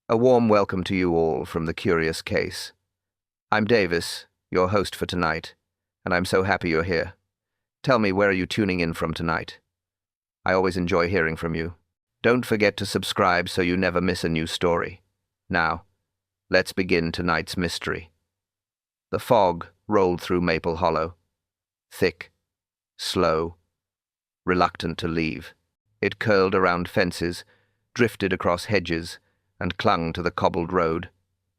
A warm welcome to you all from the Curious Case. I'm Davis, your host for tonight, and I'm so happy you're here. Tell me, where are you tuning in from tonight? I always enjoy hearing from you. Don't forget to subscribe so you never miss a new story. Now, let's begin tonight's mystery. The fog rolled through Maple Hollow. Thick, slow, reluctant to leave. It curled around fences, drifted across hedges, and clung to the cobbled road.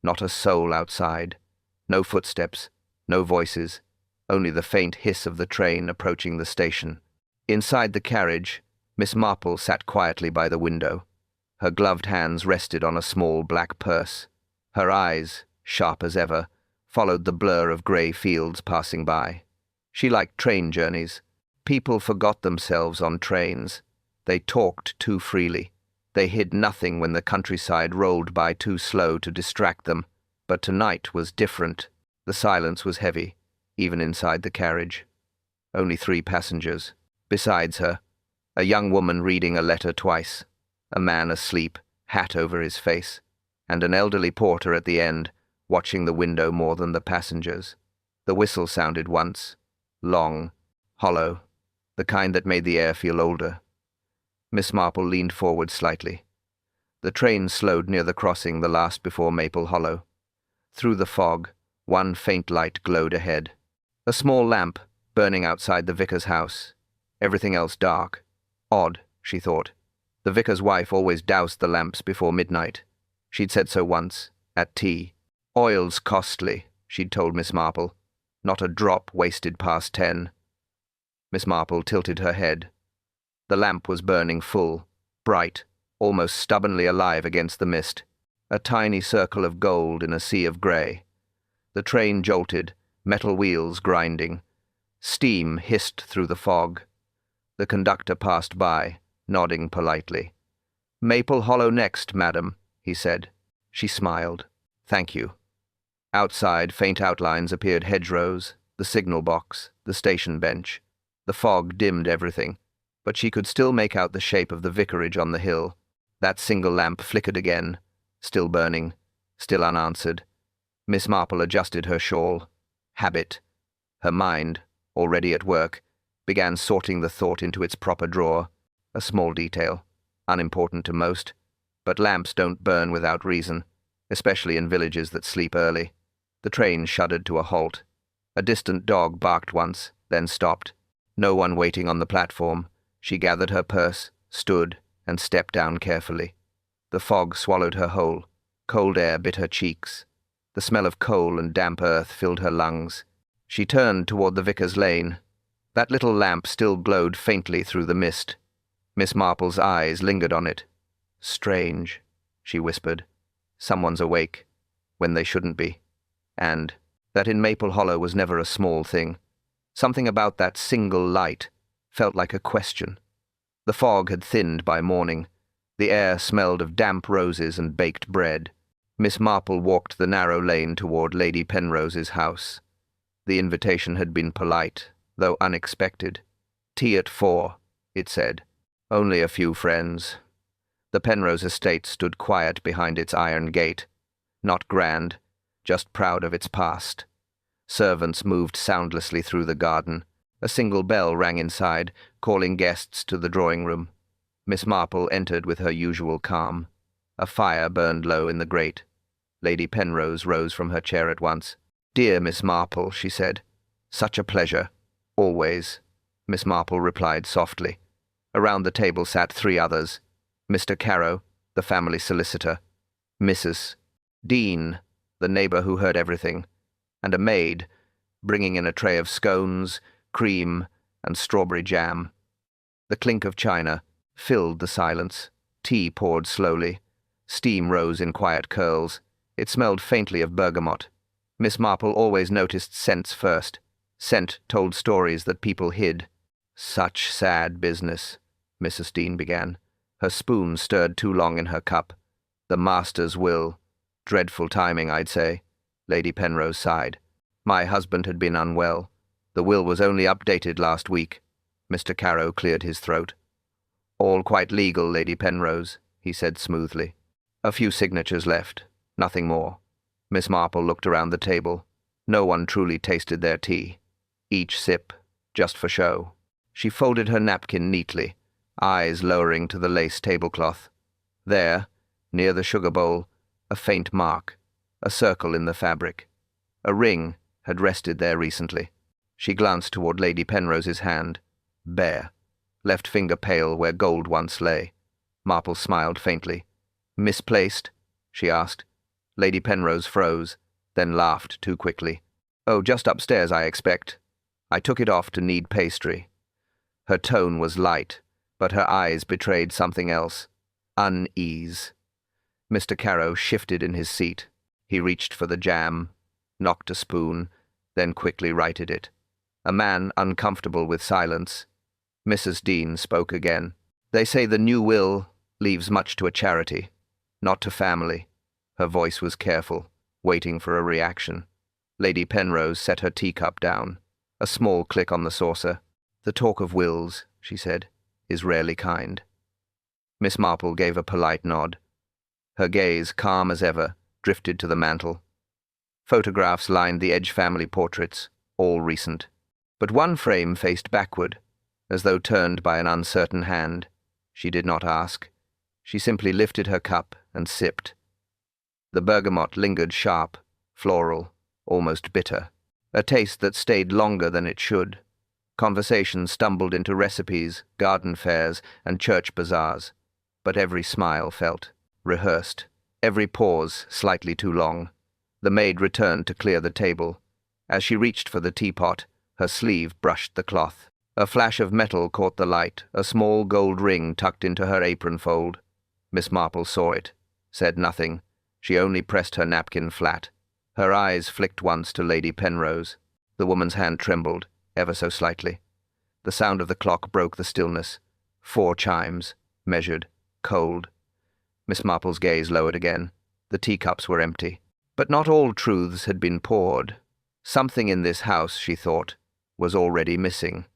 Not a soul outside. No footsteps, no voices, only the faint hiss of the train approaching the station. Inside the carriage, Miss Marple sat quietly by the window. Her gloved hands rested on a small black purse. Her eyes, sharp as ever, followed the blur of grey fields passing by. She liked train journeys. People forgot themselves on trains. They talked too freely. They hid nothing when the countryside rolled by too slow to distract them. But tonight was different. The silence was heavy, even inside the carriage. Only 3 passengers. Besides her, a young woman reading a letter twice, a man asleep, hat over his face, and an elderly porter at the end, watching the window more than the passengers. The whistle sounded once, long, hollow, the kind that made the air feel older. Miss Marple leaned forward slightly. The train slowed near the crossing, the last before Maple Hollow. Through the fog, one faint light glowed ahead. A small lamp burning outside the vicar's house. Everything else dark. Odd, she thought. The vicar's wife always doused the lamps before midnight. She'd said so once, at tea. Oil's costly, she'd told Miss Marple. Not a drop wasted past 10. Miss Marple tilted her head. The lamp was burning full, bright, almost stubbornly alive against the mist, a tiny circle of gold in a sea of grey. The train jolted, metal wheels grinding. Steam hissed through the fog. The conductor passed by, nodding politely. "Maple Hollow next, madam," he said. She smiled. "Thank you." Outside, faint outlines appeared: hedgerows, the signal box, the station bench. The fog dimmed everything, but she could still make out the shape of the vicarage on the hill. That single lamp flickered again, still burning, still unanswered. Miss Marple adjusted her shawl. Habit. Her mind, already at work, began sorting the thought into its proper drawer. A small detail, unimportant to most, but lamps don't burn without reason, especially in villages that sleep early. The train shuddered to a halt. A distant dog barked once, then stopped. No one waiting on the platform. She gathered her purse, stood, and stepped down carefully. The fog swallowed her whole. Cold air bit her cheeks. The smell of coal and damp earth filled her lungs. She turned toward the vicar's lane. That little lamp still glowed faintly through the mist. Miss Marple's eyes lingered on it. "Strange," she whispered. "Someone's awake, when they shouldn't be." And that in Maple Hollow was never a small thing. Something about that single light felt like a question. The fog had thinned by morning. The air smelled of damp roses and baked bread. Miss Marple walked the narrow lane toward Lady Penrose's house. The invitation had been polite, though unexpected. "Tea at 4, it said. "Only a few friends." The Penrose estate stood quiet behind its iron gate. Not grand, just proud of its past. Servants moved soundlessly through the garden. A single bell rang inside, calling guests to the drawing-room. Miss Marple entered with her usual calm. A fire burned low in the grate. Lady Penrose rose from her chair at once. "Dear Miss Marple," she said. "Such a pleasure. Always," Miss Marple replied softly. Around the table sat 3 others. Mr. Carrow, the family solicitor. Mrs. Dean, the neighbour who heard everything. And a maid, bringing in a tray of scones, cream, and strawberry jam. The clink of china filled the silence. Tea poured slowly. Steam rose in quiet curls. It smelled faintly of bergamot. Miss Marple always noticed scents first. Scent told stories that people hid. "Such sad business," Mrs. Dean began. Her spoon stirred too long in her cup. "The master's will. Dreadful timing, I'd say." Lady Penrose sighed. "My husband had been unwell. The will was only updated last week." Mr. Carrow cleared his throat. "All quite legal, Lady Penrose," he said smoothly. A few signatures left, nothing more. Miss Marple looked around the table. No one truly tasted their tea. Each sip, just for show. She folded her napkin neatly, eyes lowering to the lace tablecloth. There, near the sugar bowl, a faint mark, a circle in the fabric. A ring had rested there recently. She glanced toward Lady Penrose's hand. Bare. Left finger pale where gold once lay. Marple smiled faintly. "Misplaced?" she asked. Lady Penrose froze, then laughed too quickly. "Oh, just upstairs, I expect. I took it off to knead pastry." Her tone was light, but her eyes betrayed something else. Unease. Mr. Carrow shifted in his seat. He reached for the jam, knocked a spoon, then quickly righted it. A man uncomfortable with silence. Mrs. Dean spoke again. "They say the new will leaves much to a charity, not to family." Her voice was careful, waiting for a reaction. Lady Penrose set her teacup down. A small click on the saucer. "The talk of wills," she said, "is rarely kind." Miss Marple gave a polite nod. Her gaze, calm as ever, drifted to the mantel. Photographs lined the Edge family portraits, all recent. But one frame faced backward, as though turned by an uncertain hand. She did not ask. She simply lifted her cup and sipped. The bergamot lingered sharp, floral, almost bitter, a taste that stayed longer than it should. Conversation stumbled into recipes, garden fairs, and church bazaars, but every smile felt rehearsed, every pause slightly too long. The maid returned to clear the table. As she reached for the teapot, her sleeve brushed the cloth. A flash of metal caught the light, a small gold ring tucked into her apron fold. Miss Marple saw it, said nothing. She only pressed her napkin flat. Her eyes flicked once to Lady Penrose. The woman's hand trembled, ever so slightly. The sound of the clock broke the stillness. 4 chimes, measured, cold. Miss Marple's gaze lowered again. The teacups were empty. But not all truths had been poured. Something in this house, she thought, was already missing.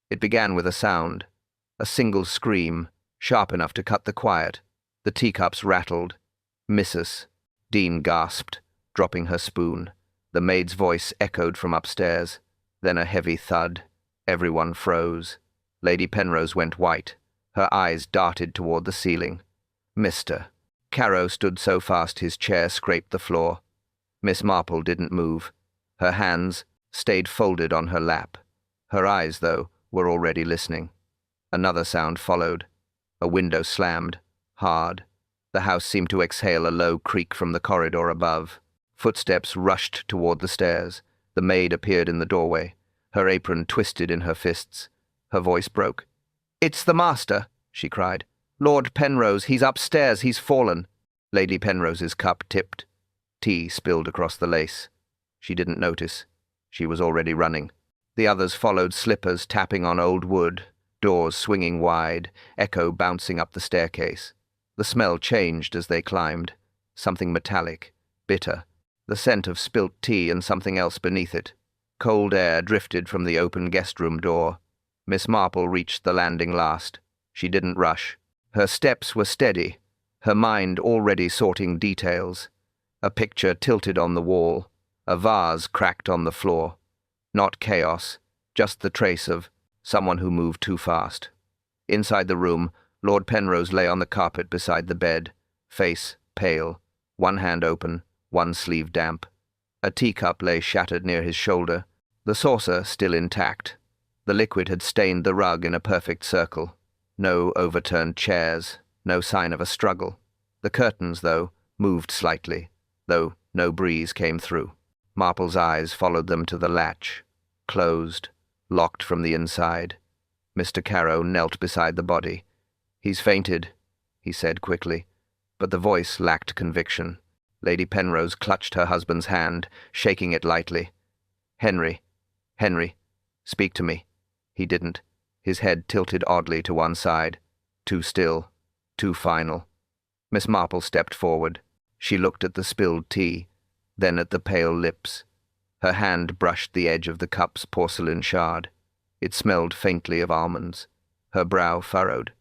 It began with a sound, a single scream, sharp enough to cut the quiet. The teacups rattled. "Missus," Dean gasped, dropping her spoon. The maid's voice echoed from upstairs. Then a heavy thud. Everyone froze. Lady Penrose went white. Her eyes darted toward the ceiling. "Mr." Carrow stood so fast his chair scraped the floor. Miss Marple didn't move. Her hands stayed folded on her lap. Her eyes, though, were already listening. Another sound followed. A window slammed, hard. The house seemed to exhale a low creak from the corridor above. Footsteps rushed toward the stairs. The maid appeared in the doorway. Her apron twisted in her fists. Her voice broke. "It's the master," she cried. "Lord Penrose, he's upstairs, he's fallen." Lady Penrose's cup tipped. Tea spilled across the lace. She didn't notice. She was already running. The others followed, slippers tapping on old wood, doors swinging wide, echo bouncing up the staircase. The smell changed as they climbed. Something metallic, bitter. The scent of spilt tea and something else beneath it. Cold air drifted from the open guest room door. Miss Marple reached the landing last. She didn't rush. Her steps were steady, her mind already sorting details. A picture tilted on the wall, a vase cracked on the floor. Not chaos, just the trace of someone who moved too fast. Inside the room, Lord Penrose lay on the carpet beside the bed, face pale, one hand open, one sleeve damp. A teacup lay shattered near his shoulder, the saucer still intact. The liquid had stained the rug in a perfect circle. No overturned chairs, no sign of a struggle. The curtains, though, moved slightly, though no breeze came through. Marple's eyes followed them to the latch, closed, locked from the inside. Mr. Carrow knelt beside the body. "He's fainted," he said quickly, but the voice lacked conviction. Lady Penrose clutched her husband's hand, shaking it lightly. Henry, speak to me." He didn't. His head tilted oddly to one side. Too still, too final. Miss Marple stepped forward. She looked at the spilled tea, then at the pale lips. Her hand brushed the edge of the cup's porcelain shard. It smelled faintly of almonds. Her brow furrowed.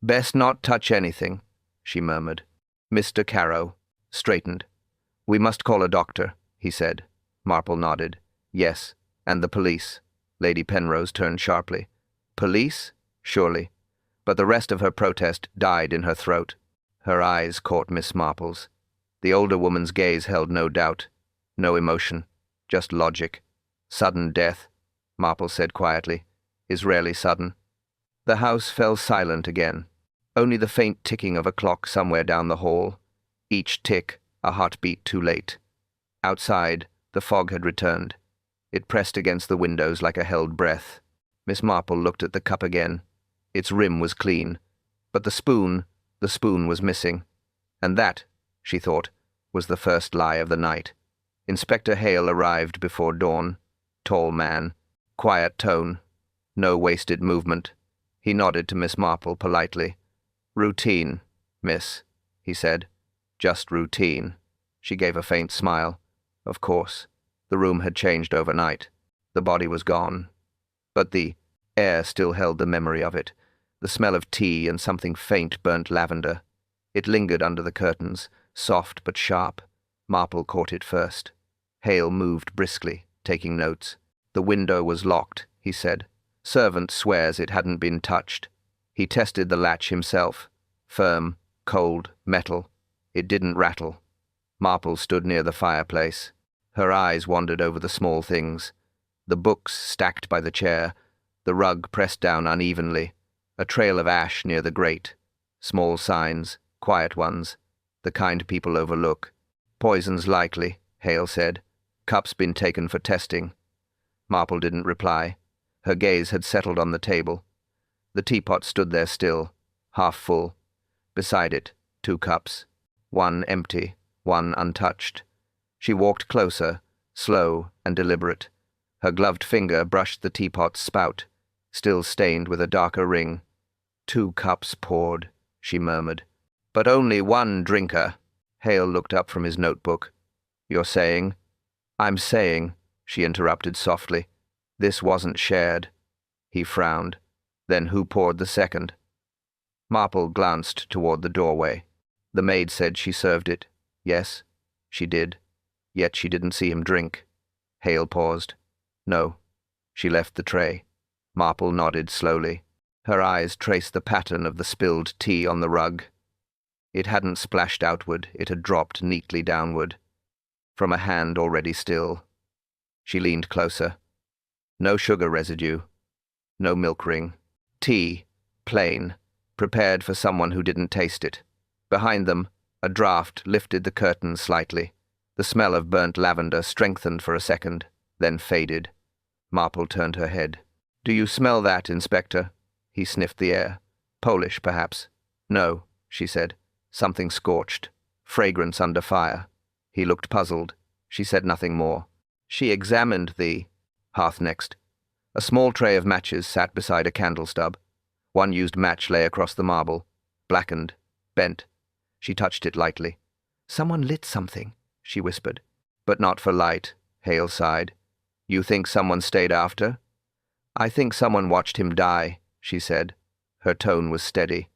"Best not touch anything," she murmured. Mr. Carrow straightened. "We must call a doctor," he said. Marple nodded. "Yes, and the police." Lady Penrose turned sharply. "Police? Surely." But the rest of her protest died in her throat. Her eyes caught Miss Marple's. The older woman's gaze held no doubt, no emotion, just logic. "Sudden death," Marple said quietly, "is rarely sudden." The house fell silent again. Only the faint ticking of a clock somewhere down the hall, each tick a heartbeat too late. Outside, the fog had returned. It pressed against the windows like a held breath. Miss Marple looked at the cup again. Its rim was clean, but the spoon was missing. And that, she thought, was the first lie of the night. Inspector Hale arrived before dawn. Tall man, quiet tone, no wasted movement. He nodded to Miss Marple politely. "Routine, miss," he said. "Just routine." She gave a faint smile. Of course, the room had changed overnight. The body was gone. But the air still held the memory of it, the smell of tea and something faint burnt lavender. It lingered under the curtains, soft but sharp. Marple caught it first. Hale moved briskly, taking notes. "The window was locked," he said. "Servant swears it hadn't been touched. He tested the latch himself. Firm, cold, metal. It didn't rattle." Marple stood near the fireplace. Her eyes wandered over the small things. The books stacked by the chair, the rug pressed down unevenly, a trail of ash near the grate. Small signs, quiet ones, the kind people overlook. "Poison's likely," Hale said. "Cup's been taken for testing." Marple didn't reply. Her gaze had settled on the table. The teapot stood there still, half full. Beside it, 2 cups. One empty, one untouched. She walked closer, slow and deliberate. Her gloved finger brushed the teapot's spout, still stained with a darker ring. 2 cups poured, she murmured. "But only one drinker." Hale looked up from his notebook. "You're saying?" "I'm saying," she interrupted softly, "this wasn't shared." He frowned. "Then who poured the second?" Marple glanced toward the doorway. The maid said she served it. Yes, she did. Yet she didn't see him drink. Hale paused. "No." She left the tray. Marple nodded slowly. Her eyes traced the pattern of the spilled tea on the rug. It hadn't splashed outward, it had dropped neatly downward, from a hand already still. She leaned closer. No sugar residue. No milk ring. Tea, plain, prepared for someone who didn't taste it. Behind them, a draught lifted the curtains slightly. The smell of burnt lavender strengthened for a second, then faded. Marple turned her head. "Do you smell that, Inspector?" He sniffed the air. "Polish, perhaps." "No," she said. "Something scorched. Fragrance under fire." He looked puzzled. She said nothing more. She examined the hearth next. A small tray of matches sat beside a candle stub. One used match lay across the marble, blackened, bent. She touched it lightly. "Someone lit something," she whispered. "But not for light," Hale sighed. "You think someone stayed after?" "I think someone watched him die," she said. Her tone was steady,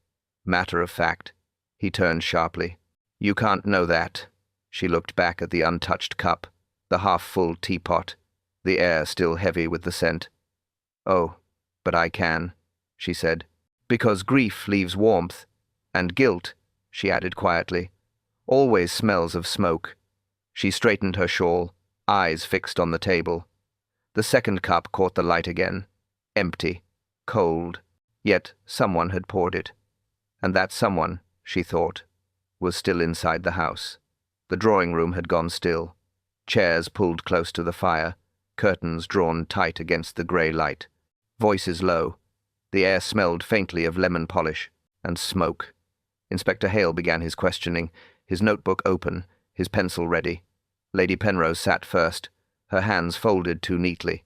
matter of fact. He turned sharply. "You can't know that." She looked back at the untouched cup, the half-full teapot, the air still heavy with the scent. "Oh, but I can," she said. "Because grief leaves warmth, and guilt," she added quietly, "always smells of smoke." She straightened her shawl, eyes fixed on the table. The second cup caught the light again. Empty, cold, yet someone had poured it. And that someone, she thought, was still inside the house. The drawing room had gone still. Chairs pulled close to the fire, curtains drawn tight against the grey light. Voices low. The air smelled faintly of lemon polish and smoke. Inspector Hale began his questioning, his notebook open, his pencil ready. Lady Penrose sat first, her hands folded too neatly.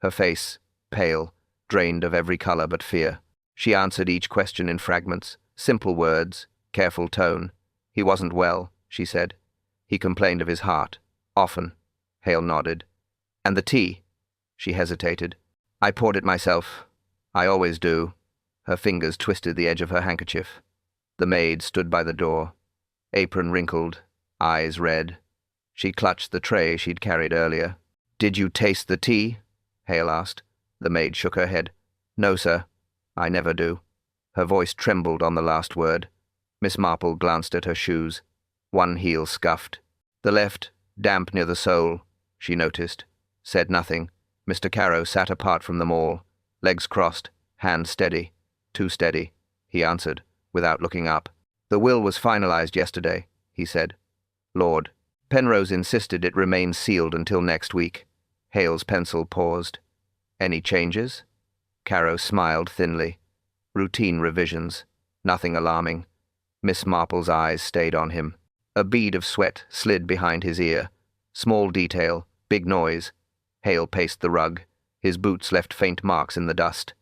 Her face, pale, drained of every colour but fear. She answered each question in fragments, simple words, careful tone. "He wasn't well," she said. "He complained of his heart. Often." Hale nodded. "And the tea?" She hesitated. "I poured it myself. I always do." Her fingers twisted the edge of her handkerchief. The maid stood by the door. apron wrinkled, eyes red. She clutched the tray she'd carried earlier. "Did you taste the tea?" Hale asked. The maid shook her head. "No, sir. I never do." Her voice trembled on the last word. Miss Marple glanced at her shoes. One heel scuffed. The left, damp near the sole, she noticed. Said nothing. Mr. Carrow sat apart from them all, legs crossed, hands steady. Too steady, he answered, without looking up. "The will was finalized yesterday," he said. "Lord." Penrose insisted it remain sealed until next week. Hale's pencil paused. "Any changes?" Carrow smiled thinly. "Routine revisions. Nothing alarming." Miss Marple's eyes stayed on him. A bead of sweat slid behind his ear. Small detail, big noise. Hale paced the rug. His boots left faint marks in the dust.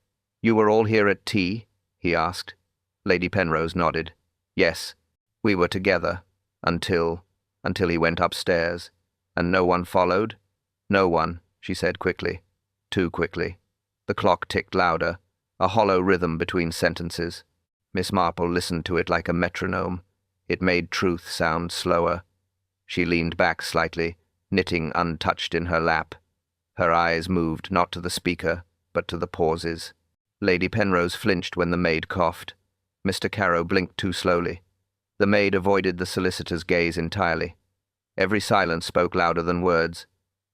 "You were all here at tea?" he asked. Lady Penrose nodded. "Yes. We were together. Until he went upstairs. And no one followed?" "No one," she said quickly. Too quickly. The clock ticked louder, a hollow rhythm between sentences. Miss Marple listened to it like a metronome. It made truth sound slower. She leaned back slightly, knitting untouched in her lap. Her eyes moved not to the speaker, but to the pauses. Lady Penrose flinched when the maid coughed. Mr. Carrow blinked too slowly. The maid avoided the solicitor's gaze entirely. Every silence spoke louder than words.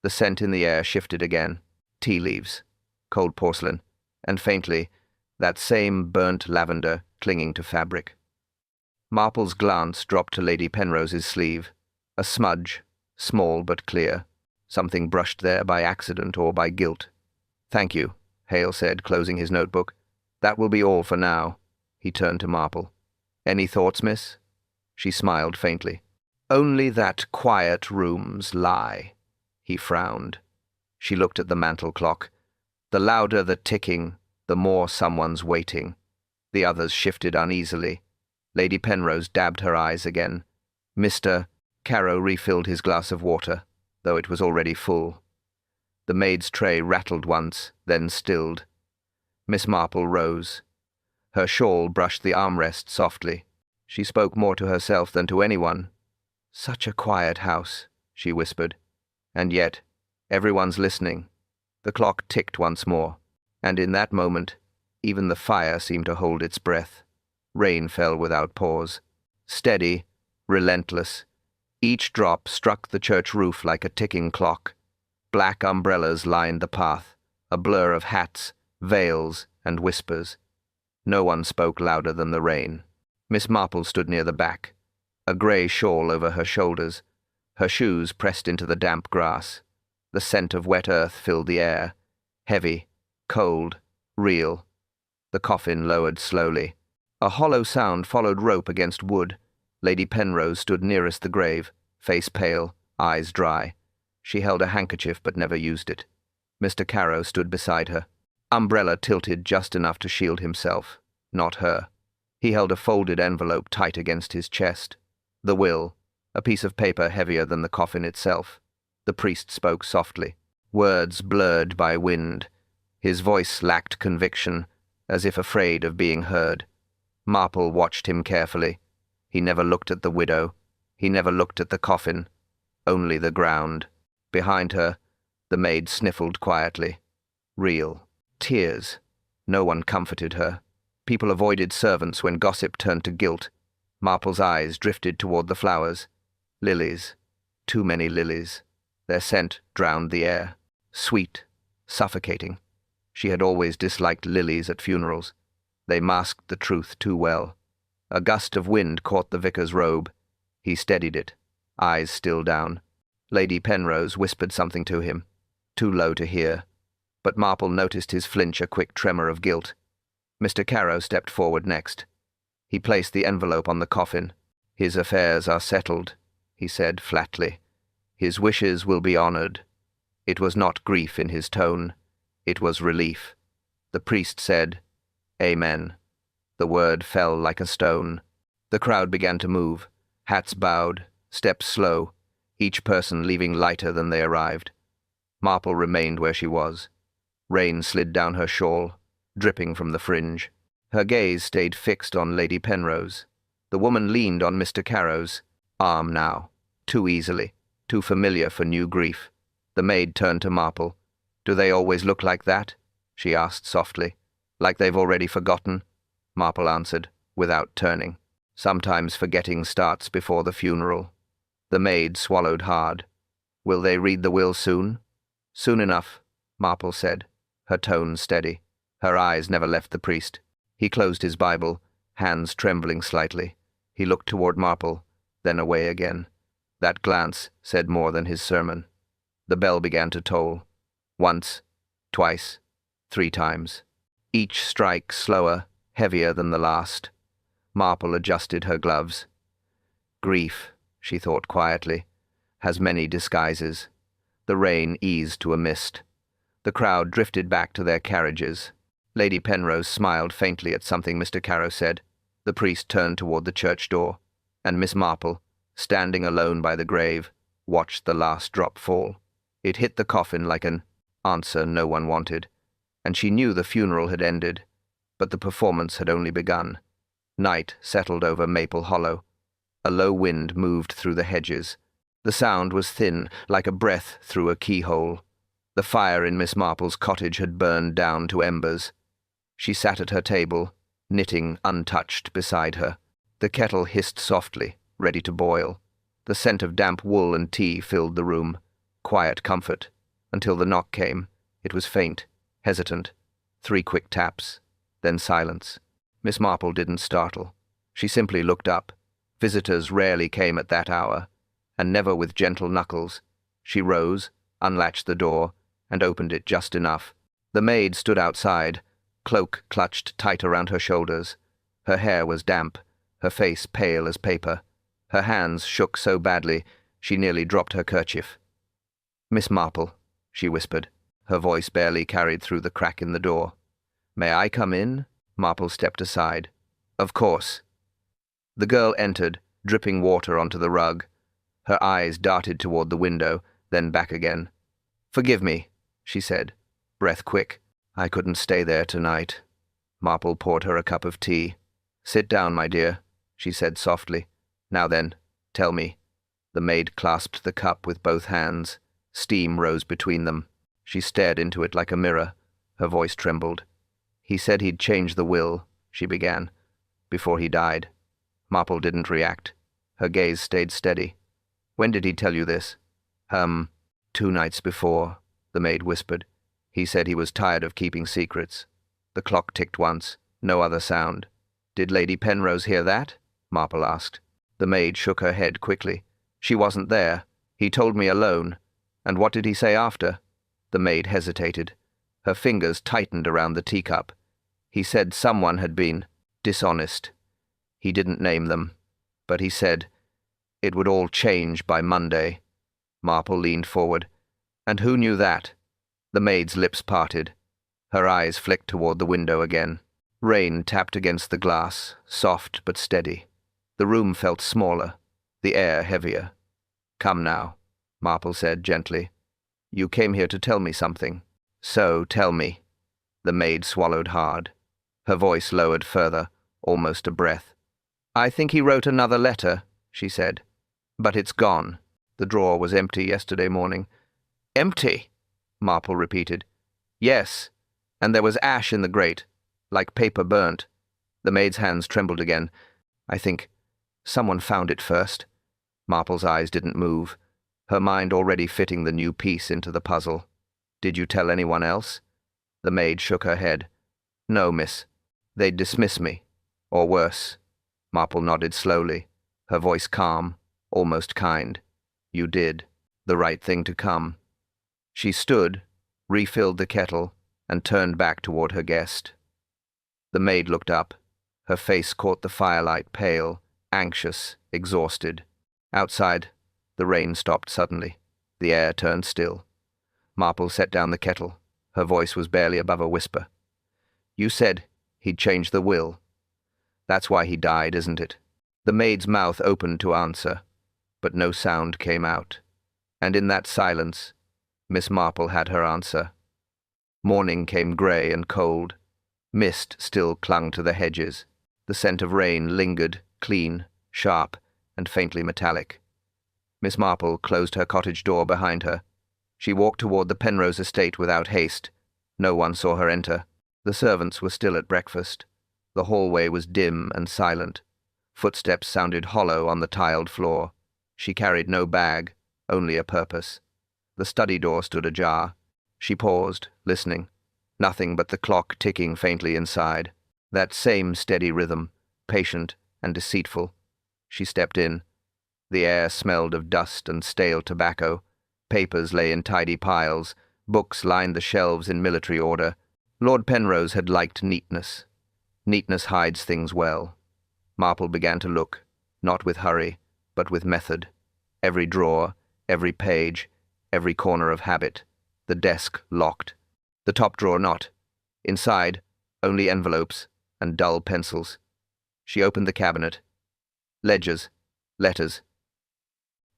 The scent in the air shifted again. Tea leaves, cold porcelain, and faintly, that same burnt lavender clinging to fabric. Marple's glance dropped to Lady Penrose's sleeve. A smudge, small but clear. Something brushed there by accident or by guilt. "Thank you," Hale said, closing his notebook. "That will be all for now." He turned to Marple. "Any thoughts, miss?" She smiled faintly. "Only that quiet rooms lie." He frowned. She looked at the mantel clock. The louder the ticking, the more someone's waiting. The others shifted uneasily. Lady Penrose dabbed her eyes again. "Mr." Carrow refilled his glass of water, though it was already full. The maid's tray rattled once, then stilled. Miss Marple rose. Her shawl brushed the armrest softly. She spoke more to herself than to anyone. "Such a quiet house," she whispered. "And yet, everyone's listening." The clock ticked once more, and in that moment, even the fire seemed to hold its breath. Rain fell without pause. Steady, relentless. Each drop struck the church roof like a ticking clock. Black umbrellas lined the path, a blur of hats, veils, and whispers. No one spoke louder than the rain. Miss Marple stood near the back, a grey shawl over her shoulders, her shoes pressed into the damp grass. The scent of wet earth filled the air, heavy, cold, real. The coffin lowered slowly. A hollow sound followed rope against wood. Lady Penrose stood nearest the grave, face pale, eyes dry. She held a handkerchief but never used it. Mr. Carrow stood beside her. Umbrella tilted just enough to shield himself, not her. He held a folded envelope tight against his chest. The will, a piece of paper heavier than the coffin itself. The priest spoke softly, words blurred by wind. His voice lacked conviction, as if afraid of being heard. Marple watched him carefully. He never looked at the widow. He never looked at the coffin. Only the ground. Behind her, the maid sniffled quietly. Real. Tears. No one comforted her. People avoided servants when gossip turned to guilt. Marple's eyes drifted toward the flowers. Lilies. Too many lilies. Their scent drowned the air. Sweet. Suffocating. She had always disliked lilies at funerals. They masked the truth too well. A gust of wind caught the vicar's robe. He steadied it, eyes still down. Lady Penrose whispered something to him, too low to hear. But Marple noticed his flinch, a quick tremor of guilt. Mr. Carrow stepped forward next. He placed the envelope on the coffin. "His affairs are settled," he said flatly. "His wishes will be honored." It was not grief in his tone. It was relief. The priest said, "Amen." The word fell like a stone. The crowd began to move. Hats bowed, steps slow, each person leaving lighter than they arrived. Marple remained where she was. Rain slid down her shawl, dripping from the fringe. Her gaze stayed fixed on Lady Penrose. The woman leaned on Mr. Carrow's arm now, too easily, too familiar for new grief. The maid turned to Marple. "Do they always look like that?" she asked softly. "Like they've already forgotten?" Marple answered, without turning. "Sometimes forgetting starts before the funeral." The maid swallowed hard. "Will they read the will soon?" "Soon enough," Marple said, her tone steady. Her eyes never left the priest. He closed his Bible, hands trembling slightly. He looked toward Marple, then away again. That glance said more than his sermon. The bell began to toll. Once, twice, 3 times. Each strike slower, heavier than the last. Marple adjusted her gloves. Grief, she thought quietly, has many disguises. The rain eased to a mist. The crowd drifted back to their carriages. Lady Penrose smiled faintly at something Mr. Carrow said. The priest turned toward the church door, and Miss Marple, standing alone by the grave, watched the last drop fall. It hit the coffin like an answer no one wanted, and she knew the funeral had ended, but the performance had only begun. Night settled over Maple Hollow. A low wind moved through the hedges. The sound was thin, like a breath through a keyhole. The fire in Miss Marple's cottage had burned down to embers. She sat at her table, knitting untouched beside her. The kettle hissed softly, ready to boil. The scent of damp wool and tea filled the room. Quiet comfort, until the knock came. It was faint, hesitant. 3 quick taps, then silence. Miss Marple didn't startle. She simply looked up. Visitors rarely came at that hour, and never with gentle knuckles. She rose, unlatched the door, and opened it just enough. The maid stood outside, cloak clutched tight around her shoulders. Her hair was damp, her face pale as paper. Her hands shook so badly she nearly dropped her kerchief. "Miss Marple," she whispered. Her voice barely carried through the crack in the door. "May I come in?" Marple stepped aside. "Of course." The girl entered, dripping water onto the rug. Her eyes darted toward the window, then back again. "Forgive me," she said, breath quick. "I couldn't stay there tonight." Marple poured her a cup of tea. "Sit down, my dear," she said softly. "Now then, tell me." The maid clasped the cup with both hands. Steam rose between them. She stared into it like a mirror. Her voice trembled. "He said he'd change the will," she began, "before he died." Marple didn't react. Her gaze stayed steady. "When did he tell you this?" 2 nights before," the maid whispered. "He said he was tired of keeping secrets." The clock ticked once. No other sound. "Did Lady Penrose hear that?" Marple asked. The maid shook her head quickly. "She wasn't there. He told me alone." "And what did he say after?" The maid hesitated. Her fingers tightened around the teacup. "He said someone had been dishonest. He didn't name them, but he said it would all change by Monday." Marple leaned forward. "And who knew that?" The maid's lips parted. Her eyes flicked toward the window again. Rain tapped against the glass, soft but steady. The room felt smaller, the air heavier. "Come now," Marple said gently. "You came here to tell me something. So tell me." The maid swallowed hard. Her voice lowered further, almost a breath. "I think he wrote another letter," she said. "But it's gone. The drawer was empty yesterday morning." "Empty?" Marple repeated. "Yes, and there was ash in the grate, like paper burnt." The maid's hands trembled again. "I think someone found it first." Marple's eyes didn't move, her mind already fitting the new piece into the puzzle. "Did you tell anyone else?" The maid shook her head. "No, miss. They'd dismiss me. Or worse." Marple nodded slowly, her voice calm, almost kind. "You did. The right thing to come." She stood, refilled the kettle, and turned back toward her guest. The maid looked up. Her face caught the firelight, pale, anxious, exhausted. Outside, the rain stopped suddenly. The air turned still. Marple set down the kettle. Her voice was barely above a whisper. "You said he'd change the will. That's why he died, isn't it?" The maid's mouth opened to answer, but no sound came out. And in that silence, Miss Marple had her answer. Morning came grey and cold. Mist still clung to the hedges. The scent of rain lingered, clean, sharp, and faintly metallic. Miss Marple closed her cottage door behind her. She walked toward the Penrose estate without haste. No one saw her enter. The servants were still at breakfast. The hallway was dim and silent. Footsteps sounded hollow on the tiled floor. She carried no bag, only a purpose. The study door stood ajar. She paused, listening. Nothing but the clock ticking faintly inside. That same steady rhythm, patient and deceitful. She stepped in. The air smelled of dust and stale tobacco. Papers lay in tidy piles. Books lined the shelves in military order. Lord Penrose had liked neatness. Neatness hides things well. Marple began to look, not with hurry, but with method. Every drawer, every page, every corner of habit. The desk locked. The top drawer not. Inside, only envelopes and dull pencils. She opened the cabinet. Ledgers, letters.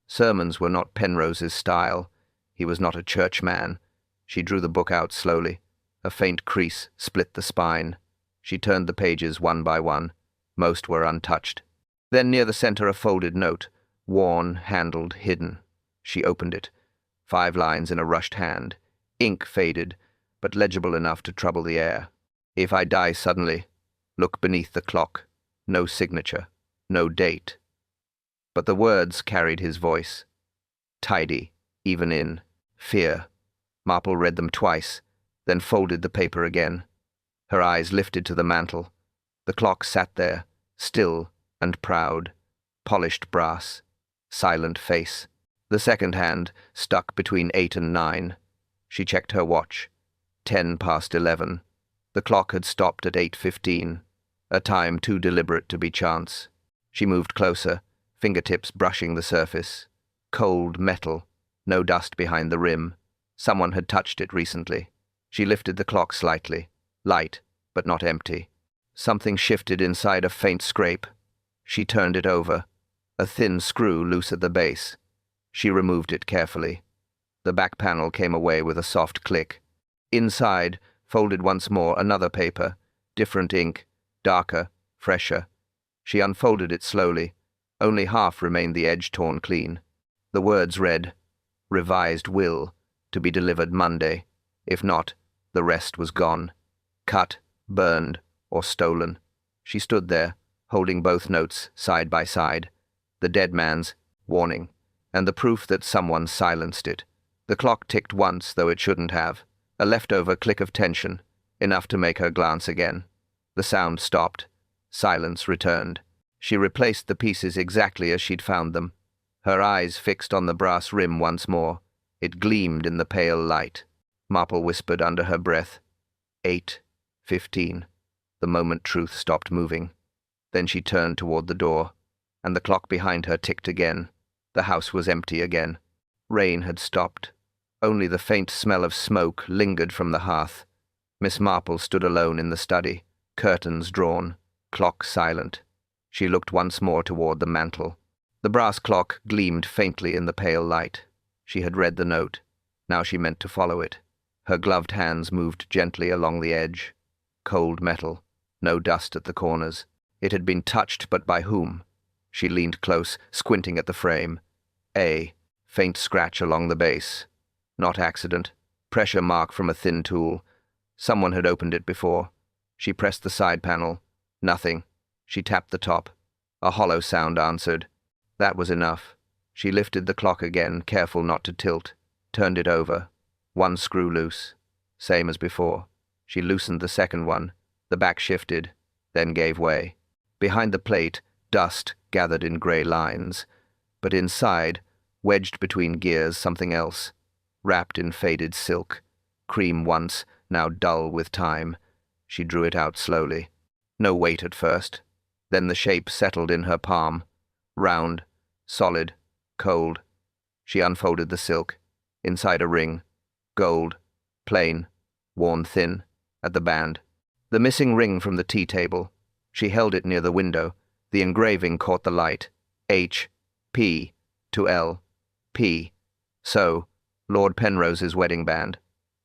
Sermons were not Penrose's style. He was not a churchman. She drew the book out slowly. A faint crease split the spine. She turned the pages one by one. Most were untouched. Then near the center a folded note, worn, handled, hidden. She opened it. 5 lines in a rushed hand. Ink faded, but legible enough to trouble the air. If I die suddenly, look beneath the clock. No signature, no date. But the words carried his voice. Tidy, even in, fear. Marple read them twice, then folded the paper again. Her eyes lifted to the mantel. The clock sat there, still and proud. Polished brass, silent face. The second hand stuck between 8 and 9. She checked her watch. 11:10. The clock had stopped at 8:15, a time too deliberate to be chance. She moved closer, fingertips brushing the surface. Cold metal, no dust behind the rim. Someone had touched it recently. She lifted the clock slightly, light, but not empty. Something shifted inside a faint scrape. She turned it over. A thin screw loose at the base. She removed it carefully. The back panel came away with a soft click. Inside, folded once more, another paper, different ink, darker, fresher. She unfolded it slowly. Only half remained the edge torn clean. The words read, "Revised will, to be delivered Monday. If not, the rest was gone. Cut, burned, or stolen." She stood there, holding both notes side by side. The dead man's, warning, and the proof that someone silenced it. The clock ticked once, though it shouldn't have. A leftover click of tension, enough to make her glance again. The sound stopped. Silence returned. She replaced the pieces exactly as she'd found them. Her eyes fixed on the brass rim once more. It gleamed in the pale light. Marple whispered under her breath, 8:15. The moment truth stopped moving. Then she turned toward the door, and the clock behind her ticked again. The house was empty again. Rain had stopped. Only the faint smell of smoke lingered from the hearth. Miss Marple stood alone in the study, curtains drawn, clock silent. She looked once more toward the mantel. The brass clock gleamed faintly in the pale light. She had read the note. Now she meant to follow it. Her gloved hands moved gently along the edge. Cold metal, no dust at the corners. It had been touched, but by whom? She leaned close, squinting at the frame. Faint scratch along the base. Not accident. Pressure mark from a thin tool. Someone had opened it before. She pressed the side panel. Nothing. She tapped the top. A hollow sound answered. That was enough. She lifted the clock again, careful not to tilt. Turned it over. One screw loose. Same as before. She loosened the second one. The back shifted, then gave way. Behind the plate, dust gathered in grey lines. But inside, wedged between gears, something else. Wrapped in faded silk. Cream once, now dull with time. She drew it out slowly. No weight at first. Then the shape settled in her palm. Round, solid, cold. She unfolded the silk. Inside a ring. Gold. Plain. Worn thin. At the band. The missing ring from the tea table. She held it near the window. The engraving caught the light. H. P. to L. P. So, Lord Penrose's wedding band.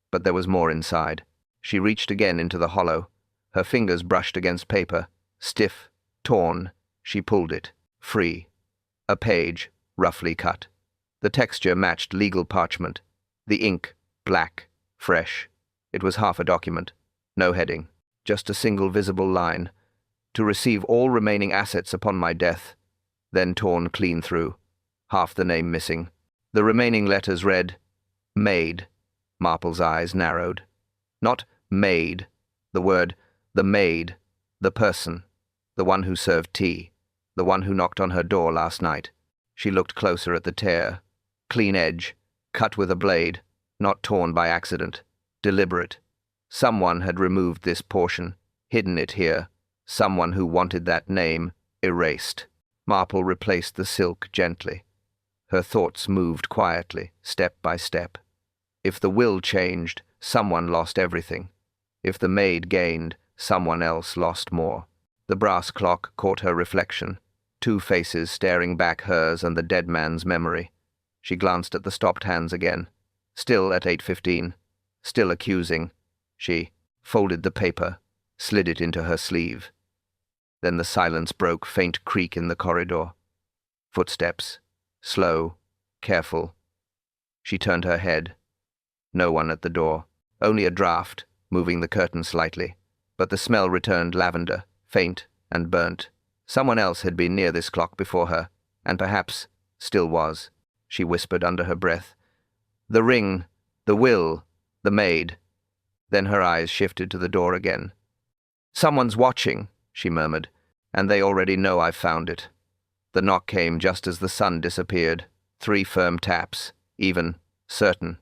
But there was more inside. She reached again into the hollow. Her fingers brushed against paper. Stiff. Torn. She pulled it, free. A page, roughly cut. The texture matched legal parchment. The ink, black, fresh. It was half a document. No heading. Just a single visible line. To receive all remaining assets upon my death. Then torn clean through. Half the name missing. The remaining letters read, Maid. Marple's eyes narrowed. Not maid. The word, the maid. The person. The one who served tea. The one who knocked on her door last night. She looked closer at the tear. Clean edge. Cut with a blade. Not torn by accident. Deliberate. Someone had removed this portion. Hidden it here. Someone who wanted that name erased. Marple replaced the silk gently. Her thoughts moved quietly, step by step. If the will changed, someone lost everything. If the maid gained, someone else lost more. The brass clock caught her reflection, 2 faces staring back hers and the dead man's memory. She glanced at the stopped hands again. Still at 8:15. Still accusing. She folded the paper, slid it into her sleeve. Then the silence broke, faint creak in the corridor. Footsteps. Slow, careful. She turned her head. No one at the door. Only a draught, moving the curtain slightly. But the smell returned lavender, faint and burnt. Someone else had been near this clock before her, and perhaps still was. She whispered under her breath. The ring, the will, the maid. Then her eyes shifted to the door again. Someone's watching, she murmured, and they already know I've found it. The knock came just as the sun disappeared. 3 firm taps, even, certain.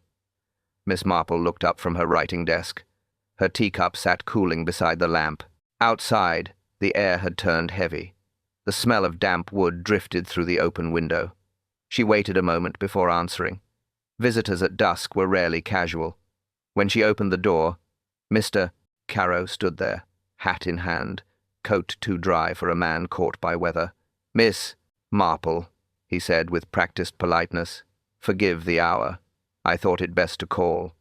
Miss Marple looked up from her writing desk. Her teacup sat cooling beside the lamp. Outside, the air had turned heavy. The smell of damp wood drifted through the open window. She waited a moment before answering. Visitors at dusk were rarely casual. When she opened the door, Mr. Caro stood there, hat in hand, coat too dry for a man caught by weather. Miss Marple, he said with practiced politeness, forgive the hour. I thought it best to call.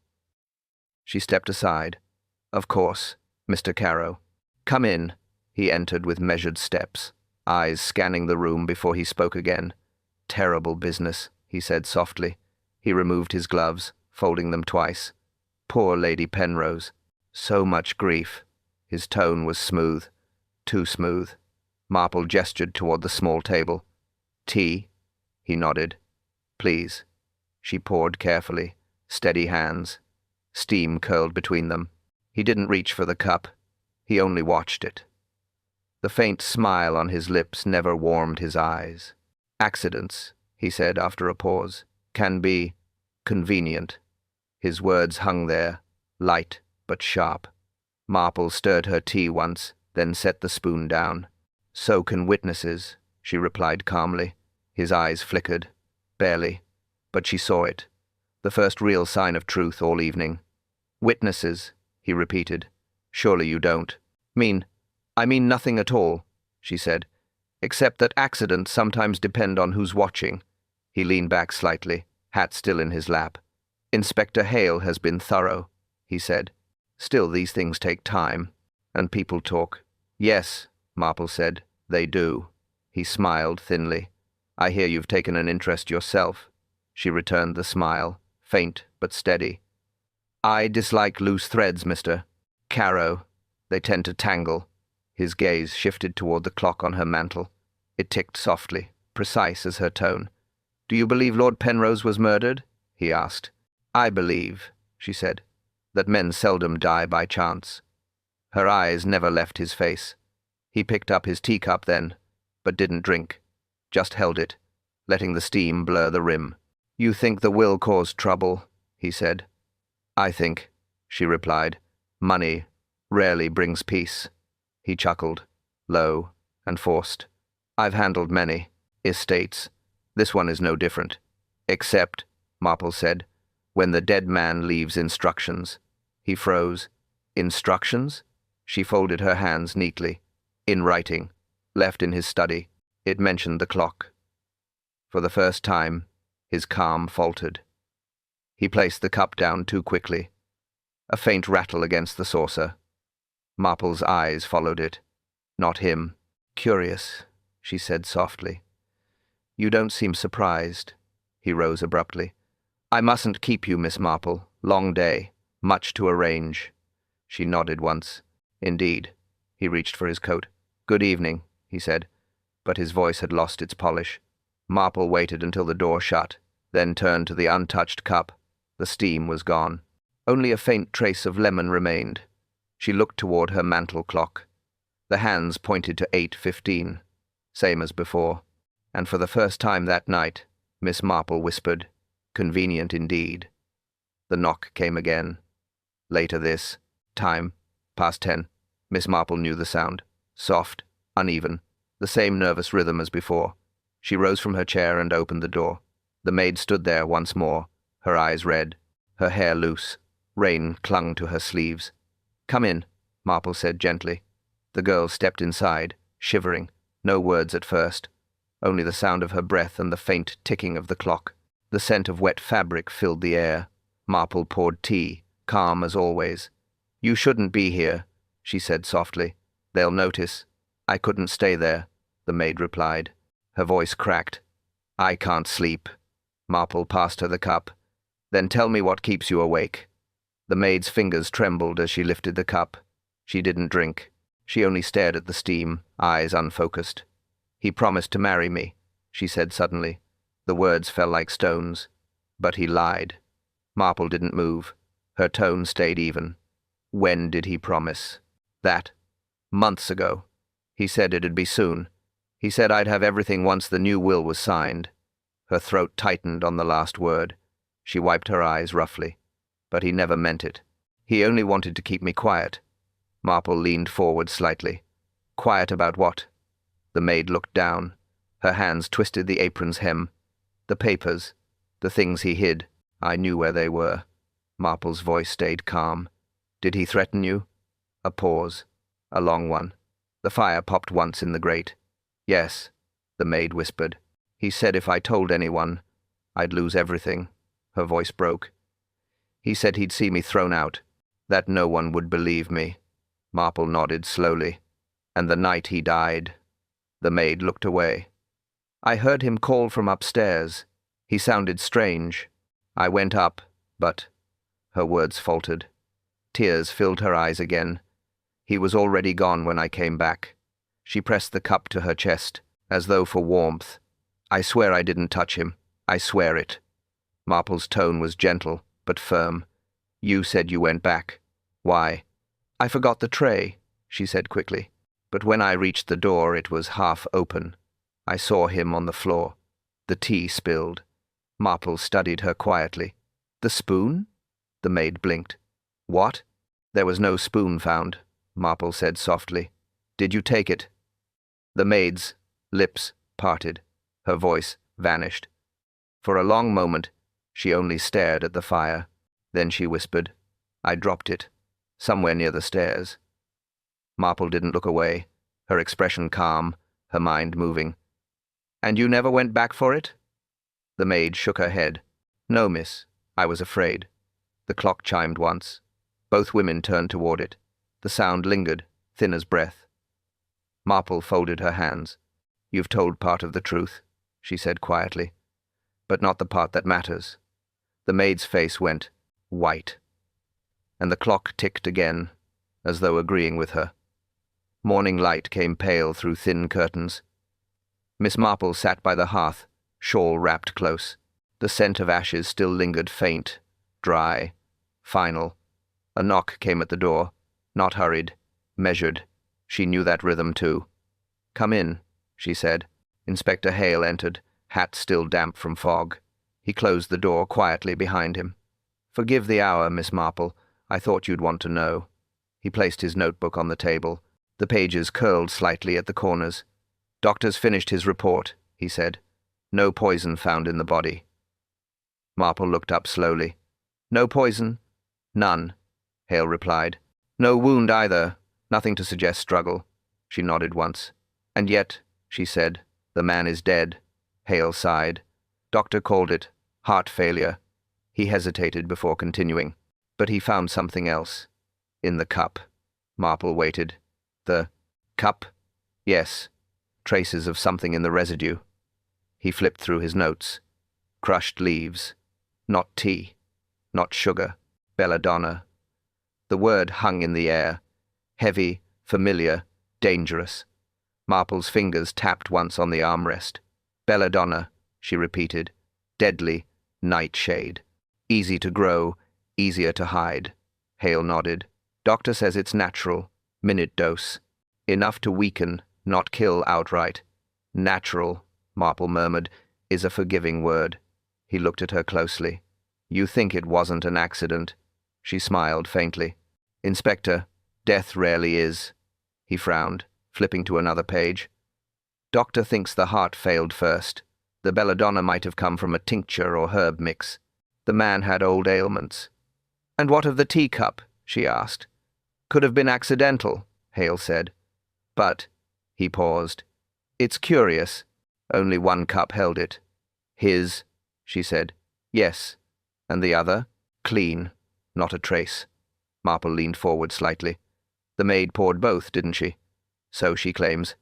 She stepped aside. Of course, Mr. Caro. Come in. He entered with measured steps, eyes scanning the room before he spoke again. Terrible business, he said softly. He removed his gloves, folding them twice. Poor Lady Penrose. So much grief. His tone was smooth. Too smooth. Marple gestured toward the small table. Tea? He nodded. Please. She poured carefully, steady hands. Steam curled between them. He didn't reach for the cup. He only watched it. The faint smile on his lips never warmed his eyes. Accidents, he said after a pause, can be convenient. His words hung there, light but sharp. Marple stirred her tea once, then set the spoon down. So can witnesses, she replied calmly. His eyes flickered. Barely. But she saw it. The first real sign of truth all evening. Witnesses, he repeated. Surely you don't. I mean nothing at all, she said, except that accidents sometimes depend on who's watching. He leaned back slightly, hat still in his lap. Inspector Hale has been thorough, he said. Still, these things take time, and people talk. Yes, Marple said, they do. He smiled thinly. I hear you've taken an interest yourself. She returned the smile, faint but steady. I dislike loose threads, Mr. Caro. They tend to tangle. His gaze shifted toward the clock on her mantel. It ticked softly, precise as her tone. Do you believe Lord Penrose was murdered? He asked. I believe, she said, that men seldom die by chance. Her eyes never left his face. He picked up his teacup then, but didn't drink. Just held it, letting the steam blur the rim. You think the will caused trouble, he said. I think, she replied, money rarely brings peace. He chuckled, low and forced. I've handled many estates. This one is no different. Except, Marple said, when the dead man leaves instructions. He froze. Instructions? She folded her hands neatly. In writing, left in his study. It mentioned the clock. For the first time, his calm faltered. He placed the cup down too quickly. A faint rattle against the saucer. Marple's eyes followed it. Not him. Curious. she said softly. You don't seem surprised. He rose abruptly. I mustn't keep you, Miss Marple. Long day. Much to arrange. She nodded once. Indeed. He reached for his coat. Good evening, he said, but his voice had lost its polish. Marple waited until the door shut, then turned to the untouched cup. The steam was gone. Only a faint trace of lemon remained. She looked toward her mantel clock. The hands pointed to 8:15, same as before, and for the first time that night, Miss Marple whispered, Convenient indeed. The knock came again. Later this time, past 10. Miss Marple knew the sound. Soft, uneven, the same nervous rhythm as before. She rose from her chair and opened the door. The maid stood there once more, her eyes red, her hair loose. Rain clung to her sleeves. Come in, Marple said gently. The girl stepped inside, shivering, no words at first, only the sound of her breath and the faint ticking of the clock. The scent of wet fabric filled the air. Marple poured tea, calm as always. You shouldn't be here, she said softly. They'll notice. I couldn't stay there, the maid replied. Her voice cracked. I can't sleep. Marple passed her the cup. Then tell me what keeps you awake. The maid's fingers trembled as she lifted the cup. She didn't drink. She only stared at the steam, eyes unfocused. He promised to marry me, she said suddenly. The words fell like stones. But he lied. Marple didn't move. Her tone stayed even. When did he promise? That. Months ago. He said it'd be soon. He said I'd have everything once the new will was signed. Her throat tightened on the last word. She wiped her eyes roughly. But he never meant it. He only wanted to keep me quiet. Marple leaned forward slightly. Quiet about what? The maid looked down. Her hands twisted the apron's hem. The papers. The things he hid. I knew where they were. Marple's voice stayed calm. Did he threaten you? A pause. A long one. The fire popped once in the grate. Yes, the maid whispered. He said if I told anyone, I'd lose everything. Her voice broke. He said he'd see me thrown out, that no one would believe me. Marple nodded slowly. And the night he died. The maid looked away. I heard him call from upstairs. He sounded strange. I went up, but... Her words faltered. Tears filled her eyes again. He was already gone when I came back. She pressed the cup to her chest, as though for warmth. I swear I didn't touch him. I swear it. Marple's tone was gentle, but firm. You said you went back. Why? I forgot the tray, she said quickly. But when I reached the door, it was half open. I saw him on the floor. The tea spilled. Marple studied her quietly. The spoon? The maid blinked. What? There was no spoon found, Marple said softly. Did you take it? The maid's lips parted. Her voice vanished. For a long moment, she only stared at the fire. Then she whispered, I dropped it, somewhere near the stairs. Marple didn't look away, her expression calm, her mind moving. And you never went back for it? The maid shook her head. No, miss, I was afraid. The clock chimed once. Both women turned toward it. The sound lingered, thin as breath. Marple folded her hands. You've told part of the truth, she said quietly, but not the part that matters. The maid's face went white, and the clock ticked again, as though agreeing with her. Morning light came pale through thin curtains. Miss Marple sat by the hearth, shawl wrapped close. The scent of ashes still lingered faint, dry, final. A knock came at the door, not hurried, measured. She knew that rhythm too. Come in, she said. Inspector Hale entered, hat still damp from fog. He closed the door quietly behind him. Forgive the hour, Miss Marple. I thought you'd want to know. He placed his notebook on the table. The pages curled slightly at the corners. Doctor's finished his report, he said. No poison found in the body. Marple looked up slowly. No poison? None, Hale replied. No wound either. Nothing to suggest struggle. She nodded once. And yet, she said, the man is dead. Hale sighed. Doctor called it heart failure. He hesitated before continuing. But he found something else. In the cup. Marple waited. The cup? Yes. traces of something in the residue. He flipped through his notes. Crushed leaves. Not tea. Not sugar. Belladonna. The word hung in the air. Heavy, familiar, dangerous. Marple's fingers tapped once on the armrest. Belladonna, she repeated. Deadly, nightshade. Easy to grow, easier to hide. Hale nodded. Doctor says it's natural. Minute dose. Enough to weaken, not kill outright. Natural, Marple murmured, is a forgiving word. He looked at her closely. You think it wasn't an accident? She smiled faintly. Inspector, death rarely is. He frowned, flipping to another page. Doctor thinks the heart failed first. The belladonna might have come from a tincture or herb mix. The man had old ailments. And what of the teacup? She asked. Could have been accidental, Hale said. But, he paused. It's curious. Only one cup held it. His, she said. Yes. And the other? Clean. Not a trace. Marple leaned forward slightly. The maid poured both, didn't she? So she claims.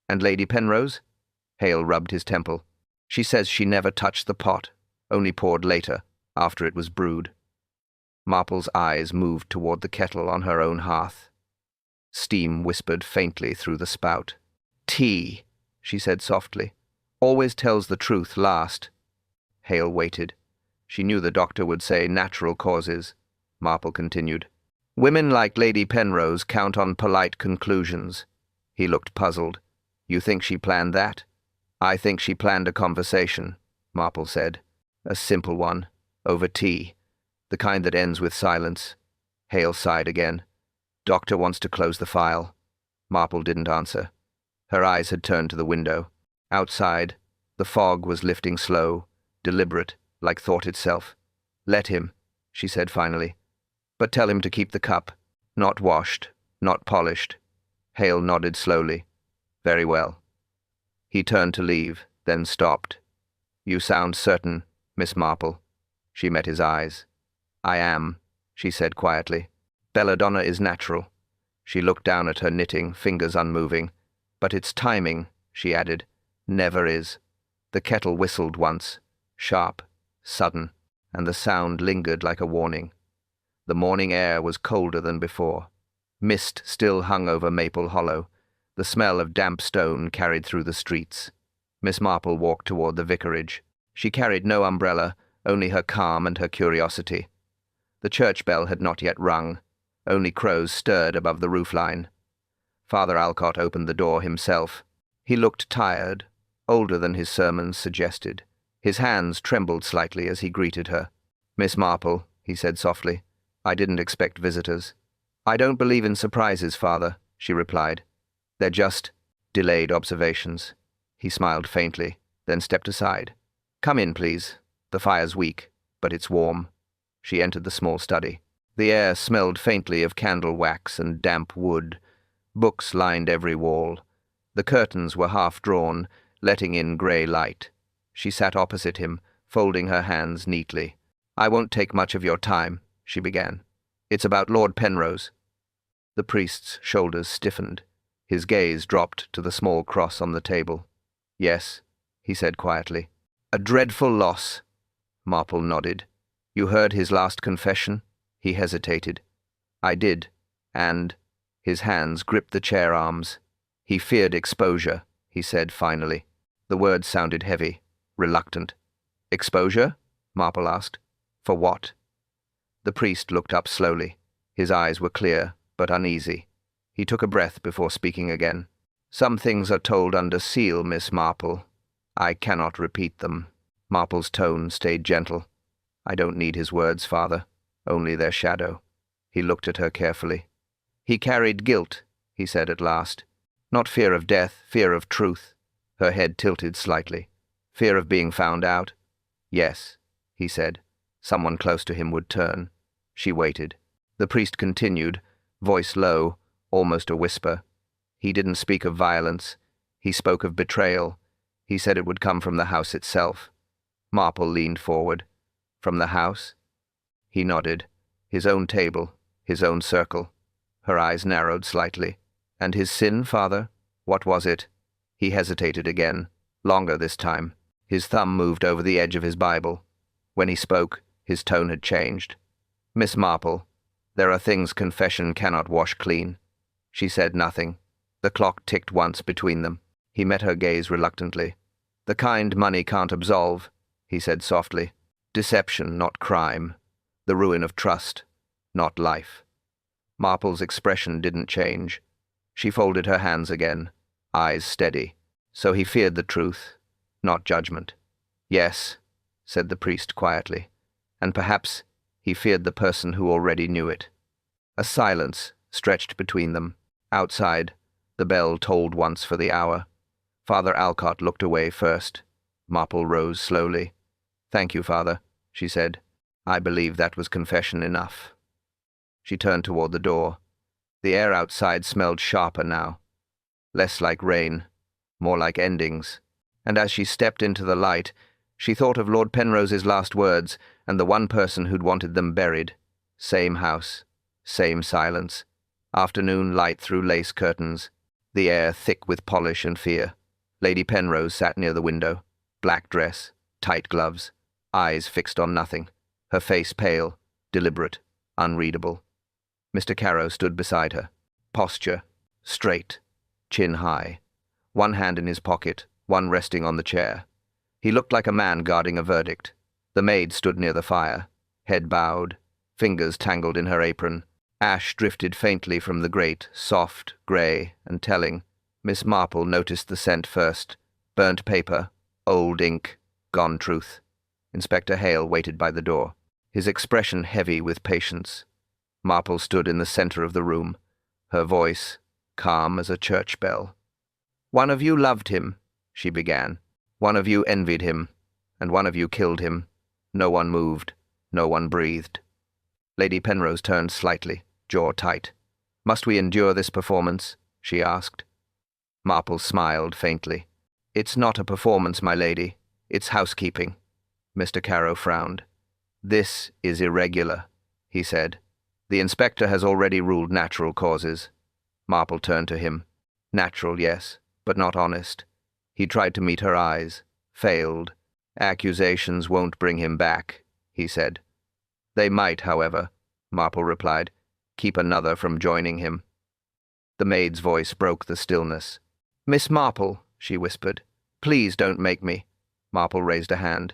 And Lady Penrose? Hale rubbed his temple. She says she never touched the pot, only poured later, after it was brewed. Marple's eyes moved toward the kettle on her own hearth. Steam whispered faintly through the spout. Tea, she said softly. Always tells the truth last. Hale waited. She knew the doctor would say natural causes. Marple continued. Women like Lady Penrose count on polite conclusions. He looked puzzled. You think she planned that? I think she planned a conversation, Marple said. A simple one, over tea, the kind that ends with silence. Hale sighed again. Doctor wants to close the file. Marple didn't answer. Her eyes had turned to the window. Outside, the fog was lifting slow, deliberate, like thought itself. Let him, she said finally. But tell him to keep the cup. Not washed, not polished. Hale nodded slowly. Very well. He turned to leave, then stopped. You sound certain, Miss Marple. She met his eyes. I am, she said quietly. Belladonna is natural. She looked down at her knitting, fingers unmoving. But its timing, she added, never is. The kettle whistled once, sharp, sudden, and the sound lingered like a warning. The morning air was colder than before. Mist still hung over Maple Hollow. The smell of damp stone carried through the streets. Miss Marple walked toward the vicarage. She carried no umbrella, only her calm and her curiosity. The church bell had not yet rung. Only crows stirred above the roofline. Father Alcott opened the door himself. He looked tired, older than his sermons suggested. His hands trembled slightly as he greeted her. Miss Marple, he said softly, I didn't expect visitors. I don't believe in surprises, Father, she replied. They're just delayed observations. He smiled faintly, then stepped aside. Come in, please. The fire's weak, but it's warm. She entered the small study. The air smelled faintly of candle wax and damp wood. Books lined every wall. The curtains were half drawn, letting in grey light. She sat opposite him, folding her hands neatly. I won't take much of your time, she began. It's about Lord Penrose. The priest's shoulders stiffened. His gaze dropped to the small cross on the table. Yes, he said quietly. A dreadful loss. Marple nodded. You heard his last confession? He hesitated. I did, and his hands gripped the chair arms. He feared exposure, he said finally. The words sounded heavy, reluctant. Exposure? Marple asked. For what? The priest looked up slowly. His eyes were clear, but uneasy. He took a breath before speaking again. Some things are told under seal, Miss Marple. I cannot repeat them. Marple's tone stayed gentle. I don't need his words, Father, only their shadow. He looked at her carefully. He carried guilt, he said at last. Not fear of death, fear of truth. Her head tilted slightly. Fear of being found out? Yes, he said. Someone close to him would turn. She waited. The priest continued, voice low, almost a whisper. He didn't speak of violence. He spoke of betrayal. He said it would come from the house itself. Marple leaned forward. From the house? He nodded. His own table, his own circle. Her eyes narrowed slightly. And his sin, Father? What was it? He hesitated again, longer this time. His thumb moved over the edge of his Bible. When he spoke, his tone had changed. "Miss Marple, there are things confession cannot wash clean." She said nothing. The clock ticked once between them. He met her gaze reluctantly. "The kind money can't absolve," he said softly. "Deception, not crime. The ruin of trust, not life." Marple's expression didn't change. She folded her hands again, eyes steady. So he feared the truth, not judgment. "Yes," said the priest quietly, and perhaps he feared the person who already knew it. A silence stretched between them. Outside, the bell tolled once for the hour. Father Alcott looked away first. Marple rose slowly. "Thank you, Father," she said. "I believe that was confession enough." She turned toward the door. The air outside smelled sharper now, less like rain, more like endings. And as she stepped into the light, she thought of Lord Penrose's last words and the one person who'd wanted them buried. Same house, same silence. Afternoon light through lace curtains, the air thick with polish and fear. Lady Penrose sat near the window, black dress, tight gloves, eyes fixed on nothing, her face pale, deliberate, unreadable. Mr. Carrow stood beside her, posture straight, chin high, one hand in his pocket, one resting on the chair. He looked like a man guarding a verdict. The maid stood near the fire, head bowed, fingers tangled in her apron. Ash drifted faintly from the grate, soft, grey, and telling. Miss Marple noticed the scent first. Burnt paper, old ink, gone truth. Inspector Hale waited by the door, his expression heavy with patience. Marple stood in the center of the room, her voice calm as a church bell. "One of you loved him," she began. "One of you envied him, and one of you killed him." No one moved, no one breathed. Lady Penrose turned slightly, jaw tight. "Must we endure this performance?" she asked. Marple smiled faintly. "It's not a performance, my lady. It's housekeeping." Mr. Carrow frowned. "This is irregular," he said. "The inspector has already ruled natural causes." Marple turned to him. "Natural, yes, but not honest." He tried to meet her eyes, failed. "Accusations won't bring him back," he said. "They might, however," Marple replied, "keep another from joining him." The maid's voice broke the stillness. "Miss Marple," she whispered, "please don't make me." Marple raised a hand.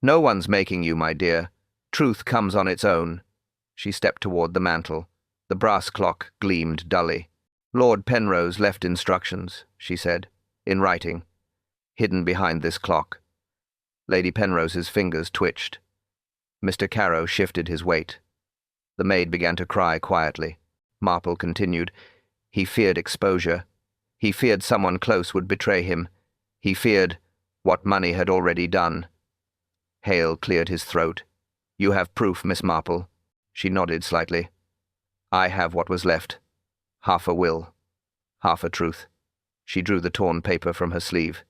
"No one's making you, my dear. Truth comes on its own." She stepped toward the mantel. The brass clock gleamed dully. "Lord Penrose left instructions," she said, "in writing, hidden behind this clock." Lady Penrose's fingers twitched. Mr. Carrow shifted his weight. The maid began to cry quietly. Marple continued. He feared exposure. He feared someone close would betray him. He feared what money had already done. Hale cleared his throat. "You have proof, Miss Marple." She nodded slightly. "I have what was left. Half a will, half a truth." She drew the torn paper from her sleeve,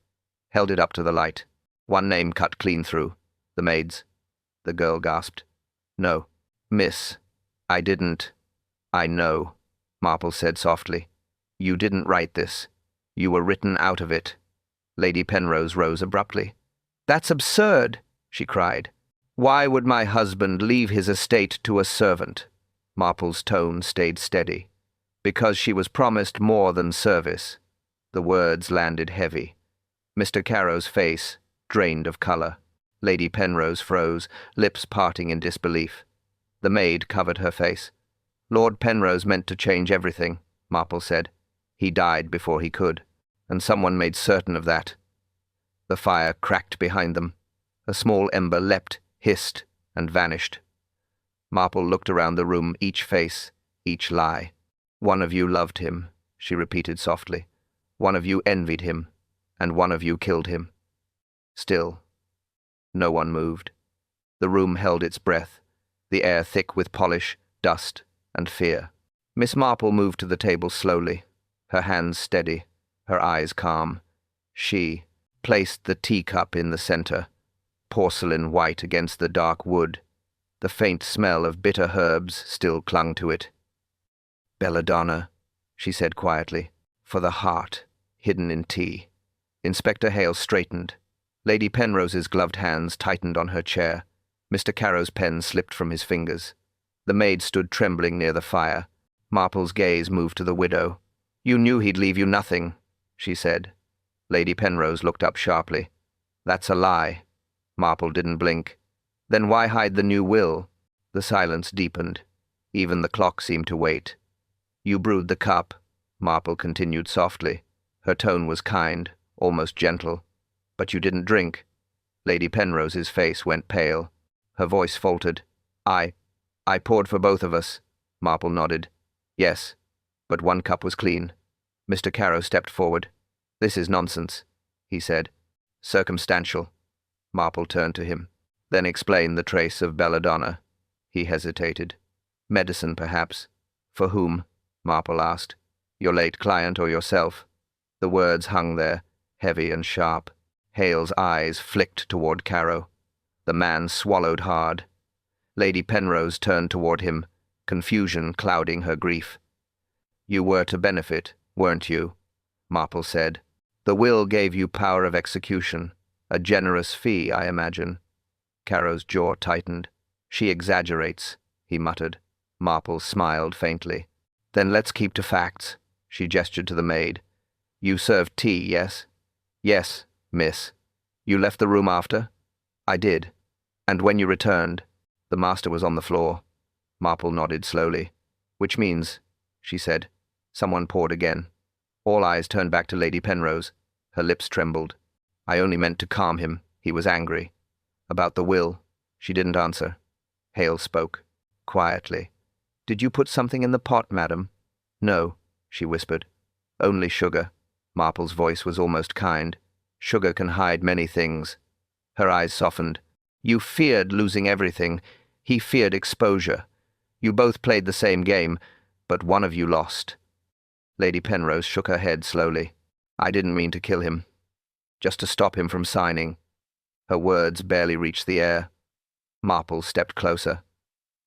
held it up to the light. One name cut clean through. The maid's. The girl gasped. "No, miss, I didn't." "I know," Marple said softly. "You didn't write this. You were written out of it." Lady Penrose rose abruptly. "That's absurd," she cried. "Why would my husband leave his estate to a servant?" Marple's tone stayed steady. "Because she was promised more than service." The words landed heavy. Mr. Carrow's face drained of color. Lady Penrose froze, lips parting in disbelief. The maid covered her face. "Lord Penrose meant to change everything," Marple said. "He died before he could, and someone made certain of that." The fire cracked behind them. A small ember leapt, hissed, and vanished. Marple looked around the room, each face, each lie. "One of you loved him," she repeated softly. "One of you envied him, and one of you killed him." Still, no one moved. The room held its breath, the air thick with polish, dust, and fear. Miss Marple moved to the table slowly, her hands steady, her eyes calm. She placed the teacup in the center, porcelain white against the dark wood. The faint smell of bitter herbs still clung to it. "Belladonna," she said quietly, "for the heart hidden in tea." Inspector Hale straightened. Lady Penrose's gloved hands tightened on her chair. Mr. Carrow's pen slipped from his fingers. The maid stood trembling near the fire. Marple's gaze moved to the widow. "You knew he'd leave you nothing," she said. Lady Penrose looked up sharply. "That's a lie." Marple didn't blink. "Then why hide the new will?" The silence deepened. Even the clock seemed to wait. "You brewed the cup," Marple continued softly. Her tone was kind, almost gentle. "But you didn't drink." Lady Penrose's face went pale. Her voice faltered. I poured for both of us." Marple nodded. "Yes, but one cup was clean." Mr. Carrow stepped forward. "This is nonsense," he said. "Circumstantial." Marple turned to him. "Then explain the trace of belladonna." He hesitated. "Medicine, perhaps." "For whom?" Marple asked. "Your late client or yourself?" The words hung there, heavy and sharp. Hale's eyes flicked toward Carrow. The man swallowed hard. Lady Penrose turned toward him, confusion clouding her grief. "You were to benefit, weren't you?" Marple said. "The will gave you power of execution. A generous fee, I imagine." Carrow's jaw tightened. "She exaggerates," he muttered. Marple smiled faintly. "Then let's keep to facts." She gestured to the maid. "You served tea, yes?" "Yes, miss." "You left the room after?" "I did." "And when you returned?" "The master was on the floor." Marple nodded slowly. "Which means," she said. Someone poured again. All eyes turned back to Lady Penrose. Her lips trembled. "I only meant to calm him. He was angry." "About the will?" She didn't answer. Hale spoke, quietly. "Did you put something in the pot, madam?" "No," she whispered. "Only sugar." Marple's voice was almost kind. "Sugar can hide many things." Her eyes softened. "You feared losing everything. He feared exposure. You both played the same game, but one of you lost." Lady Penrose shook her head slowly. "I didn't mean to kill him. Just to stop him from signing." Her words barely reached the air. Marple stepped closer.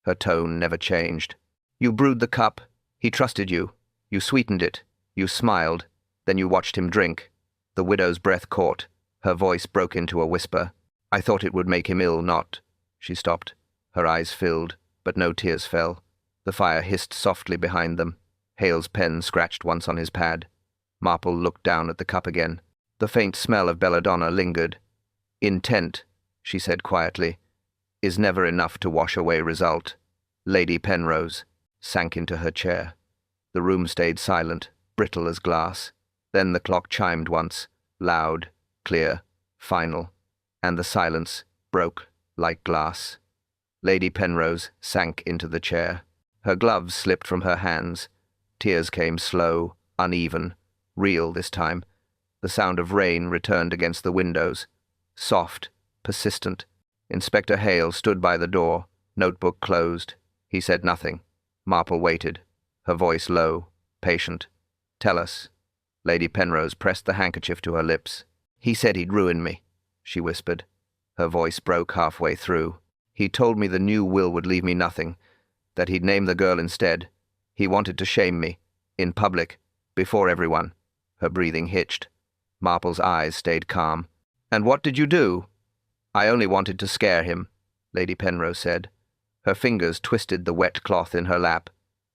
Her tone never changed. "You brewed the cup. He trusted you. You sweetened it. You smiled. Then you watched him drink." The widow's breath caught. Her voice broke into a whisper. "I thought it would make him ill, not—" She stopped. Her eyes filled, but no tears fell. The fire hissed softly behind them. Hale's pen scratched once on his pad. Marple looked down at the cup again. The faint smell of belladonna lingered. "Intent," she said quietly, "is never enough to wash away result." Lady Penrose sank into her chair. The room stayed silent, brittle as glass. Then the clock chimed once, loud, clear, final, and the silence broke like glass. Lady Penrose sank into the chair. Her gloves slipped from her hands. Tears came slow, uneven, real this time. The sound of rain returned against the windows. Soft, persistent. Inspector Hale stood by the door, notebook closed. He said nothing. Marple waited, her voice low, patient. "Tell us." Lady Penrose pressed the handkerchief to her lips. "He said he'd ruin me," she whispered. Her voice broke halfway through. "He told me the new will would leave me nothing, that he'd name the girl instead. He wanted to shame me, in public, before everyone." Her breathing hitched. Marple's eyes stayed calm. "And what did you do?" "I only wanted to scare him," Lady Penrose said. Her fingers twisted the wet cloth in her lap.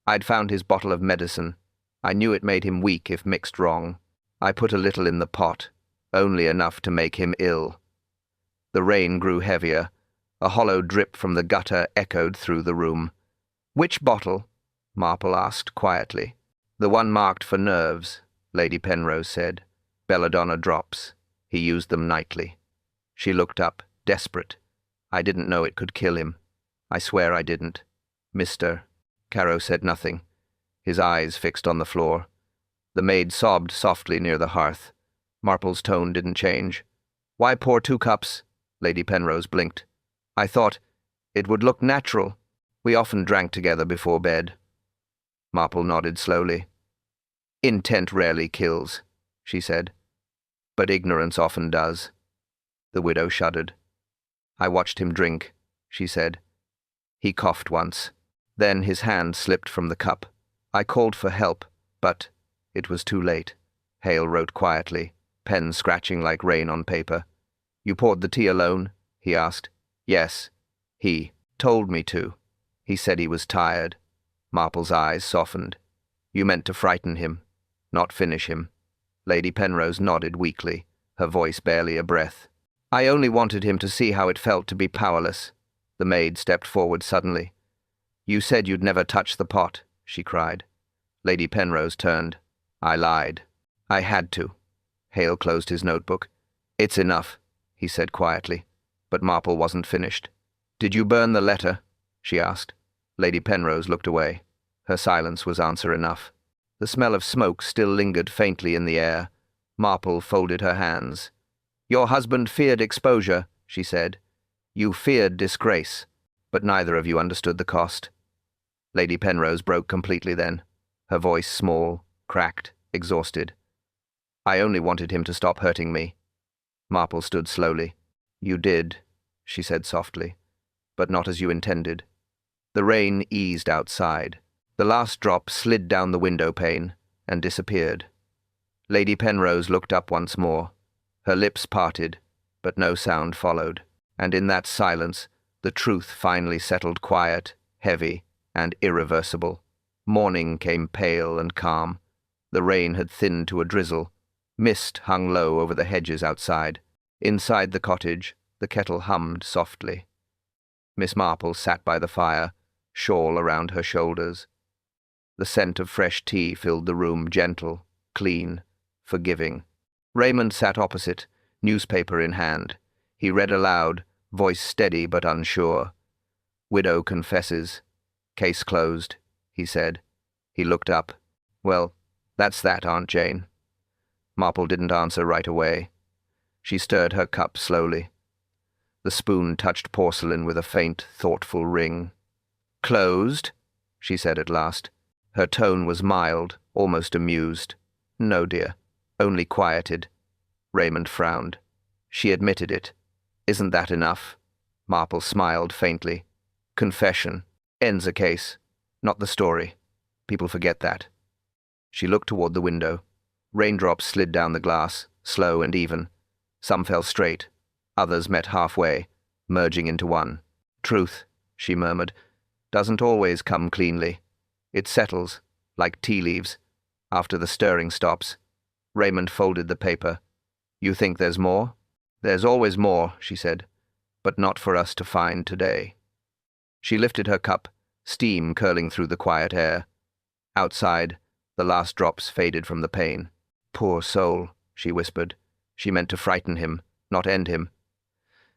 "I'd found his bottle of medicine. I knew it made him weak if mixed wrong. I put a little in the pot, only enough to make him ill." The rain grew heavier. A hollow drip from the gutter echoed through the room. "Which bottle?" Marple asked quietly. "The one marked for nerves," Lady Penrose said. "Belladonna drops. He used them nightly." She looked up, desperate. "I didn't know it could kill him. I swear I didn't." "Mr." Carrow said nothing, his eyes fixed on the floor. The maid sobbed softly near the hearth. Marple's tone didn't change. "Why pour 2 cups?" Lady Penrose blinked. "I thought it would look natural. We often drank together before bed." Marple nodded slowly. "Intent rarely kills," she said. "But ignorance often does." The widow shuddered. "I watched him drink," she said. "He coughed once. Then his hand slipped from the cup. I called for help, but it was too late." Hale wrote quietly, pen scratching like rain on paper. "You poured the tea alone?" he asked. "Yes. He told me to. He said he was tired." Marple's eyes softened. "You meant to frighten him, not finish him." Lady Penrose nodded weakly, her voice barely a breath. "I only wanted him to see how it felt to be powerless." The maid stepped forward suddenly. "You said you'd never touch the pot," she cried. Lady Penrose turned. "I lied. I had to." Hale closed his notebook. "It's enough," he said quietly. But Marple wasn't finished. "Did you burn the letter?" she asked. Lady Penrose looked away. Her silence was answer enough. The smell of smoke still lingered faintly in the air. Marple folded her hands. "Your husband feared exposure," she said. "You feared disgrace, but neither of you understood the cost." Lady Penrose broke completely then, her voice small, cracked, exhausted. "I only wanted him to stop hurting me." Marple stood slowly. "You did," she said softly, "but not as you intended." The rain eased outside. The last drop slid down the window pane and disappeared. Lady Penrose looked up once more. Her lips parted, but no sound followed, and in that silence the truth finally settled quiet, heavy, and irreversible. Morning came pale and calm. The rain had thinned to a drizzle. Mist hung low over the hedges outside. Inside the cottage, the kettle hummed softly. Miss Marple sat by the fire, shawl around her shoulders. The scent of fresh tea filled the room, gentle, clean, forgiving. Raymond sat opposite, newspaper in hand. He read aloud, voice steady but unsure. "Widow confesses. Case closed," he said. He looked up. "Well, that's that, Aunt Jane." Marple didn't answer right away. She stirred her cup slowly. The spoon touched porcelain with a faint, thoughtful ring. "Closed?" she said at last. Her tone was mild, almost amused. "No, dear, only quieted." Raymond frowned. She admitted it. "Isn't that enough?" Marple smiled faintly. "Confession ends a case, not the story. People forget that." She looked toward the window. Raindrops slid down the glass, slow and even. Some fell straight. Others met halfway, merging into one. "Truth," she murmured, "doesn't always come cleanly. It settles, like tea leaves, after the stirring stops." Raymond folded the paper. "You think there's more?" "There's always more," she said, "but not for us to find today." She lifted her cup, steam curling through the quiet air. Outside, the last drops faded from the pane. "Poor soul," she whispered. She meant to frighten him, not end him.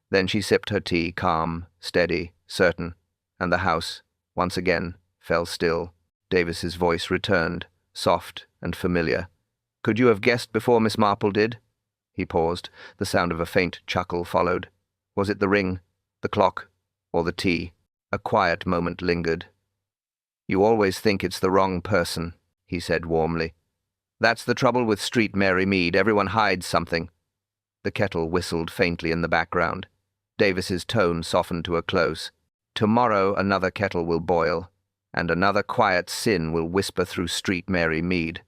Then she sipped her tea, calm, steady, certain, and the house, once again, fell still. Davis's voice returned, soft and familiar. "Could you have guessed before Miss Marple did?" He paused. The sound of a faint chuckle followed. Was it the ring, the clock, or the tea? A quiet moment lingered. "You always think it's the wrong person," he said warmly. "That's the trouble with Street Mary Mead. Everyone hides something." The kettle whistled faintly in the background. Davis's tone softened to a close. "Tomorrow another kettle will boil, and another quiet sin will whisper through Street Mary Mead."